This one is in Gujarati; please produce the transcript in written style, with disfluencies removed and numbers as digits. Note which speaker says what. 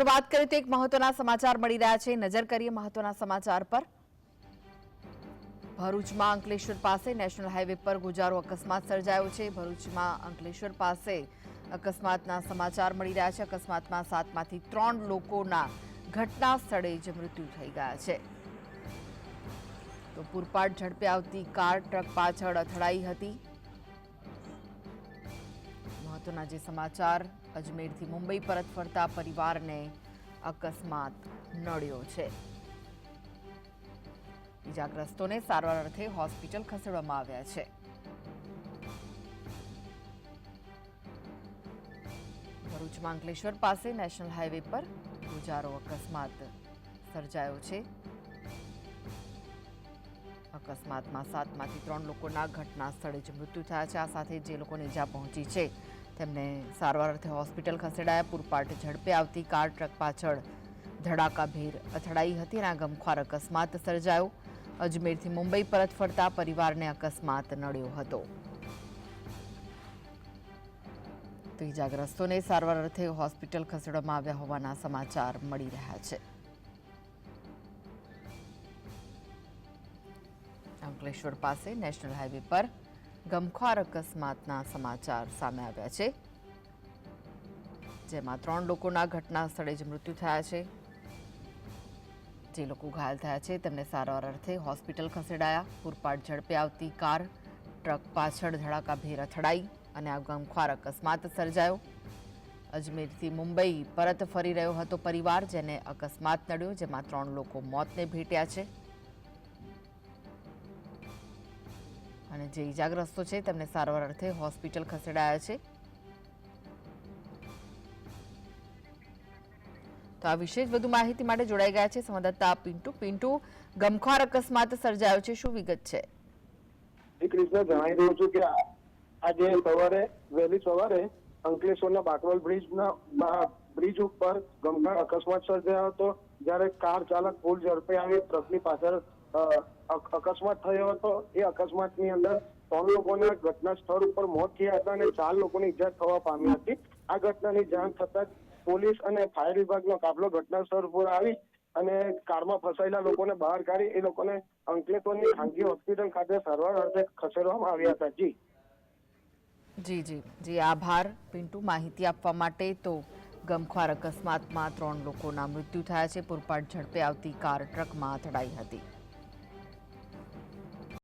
Speaker 1: વાત કરીએ તો એક મહત્વના સમાચાર મળી રહ્યા છે। નજર કરીએ મહત્વના સમાચાર પર। ભરૂચમાં અંકલેશ્વર પાસે નેશનલ હાઈવે પર ગુજારો અકસ્માત સર્જાયો છે। ભરૂચમાં અંકલેશ્વર પાસે અકસ્માતના સમાચાર મળી રહ્યા છે। અકસ્માતમાં 7માંથી 3 લોકોના ઘટના સ્થળે જ મૃત્યુ થઈ ગયા છે। તો પૂરપાટ ઝડપે આવતી કાર ટ્રક પાછળ અથડાઈ હતી। મહત્વના જે સમાચાર અજમેરથી મુંબઈ પરત ફરતા પરિવારને અકસ્માત નડ્યો છે। ઇજાગ્રસ્તોને સારવાર અર્થે હોસ્પિટલ ખસેડવામાં આવ્યા છે। ભરૂચમાં અંકલેશ્વર પાસે નેશનલ હાઈવે પર ગુજારો અકસ્માત સર્જાયો છે। અકસ્માતમાં 7માંથી 3 લોકોના ઘટના સ્થળે જ મૃત્યુ થયા છે। આ સાથે જે લોકોને ઈજા પહોંચી છે તેમને સારવાર અર્થે હોસ્પિટલ ખસેડાયા। પૂરપાટ ઝડપે આવતી કાર ટ્રક પાછળ ધડાકાભેર અથડાઈ હતી અને આ ગમખ્વાર અકસ્માત સર્જાયો। અજમેરથી મુંબઈ પરત ફરતા પરિવારને અકસ્માત નડ્યો હતો। તો ઈજાગ્રસ્તોને સારવાર અર્થે હોસ્પિટલ ખસેડવામાં આવ્યા હોવાના સમાચાર મળી રહ્યા છે। અંકલેશ્વર પાસે નેશનલ હાઈવે પર ગમખ્વાર અકસ્માતના સમાચાર સામે આવ્યા છે, જેમાં 3 લોકોના ઘટના સ્થળે જ મૃત્યુ થયા છે। જે લોકો ઘાયલ થયા છે તેમને સારવાર અર્થે હોસ્પિટલ ખસેડાયા। પૂરપાટ ઝડપે આવતી કાર ટ્રક પાછળ ધડાકાભેર અથડાઈ અને આ ગમખ્વાર અકસ્માત સર્જાયો। અજમેરથી મુંબઈ પરત ફરી રહ્યો હતો પરિવાર, જેને અકસ્માત નડ્યો, જેમાં 3 લોકો મોતને ભેટ્યા છે અને જે ઈજાગ્રસ્તો છે તેમને સારવાર અર્થે હોસ્પિટલ ખસેડાયા છે। તો આ વિશે વધુ માહિતી માટે જોડાઈ ગયા છે સંવાદદાતા પિન્ટુ। ગમખ્વાર અકસ્માત સર્જાયો છે, શું વિગત છે?
Speaker 2: કૃષ્ણ જણાવી રહ્યો છું કે આજે વહેલી સવારે અંકલેશ્વરના બાકરોલ બ્રિજ ઉપર ગમખ્વાર અકસ્માત સર્જાયો હતો, જ્યારે કાર ચાલક ફૂલ ઝડપે આવી ટ્રકની પાછળ અકસ્માત થયો હતો। એ અકસ્માતની અંદર 3 લોકોના ઘટના સ્થળ ઉપર મોત થયા હતા અને 4 લોકોની ઈજા થવા પામી હતી। આ ઘટનાની જાણ થતાં પોલીસ અને ફાયર વિભાગનો કાફલો ઘટના સ્થળ પર આવી અને કારમાં ફસાયેલા લોકોને બહાર કાઢી એ લોકોને અંકલેશ્વરની ખાનગી હોસ્પિટલ ખાતે સારવાર અર્થે ખસેડવામાં આવ્યા હતા।
Speaker 1: જી આભાર પિન્ટુ માહિતી આપવા માટે। તો ગમખ્વાર અકસ્માતમાં 3 લોકોના મૃત્યુ થયા છે। પૂરપાટ ઝડપે આવતી કાર ટ્રકમાં અથડાઈ હતી।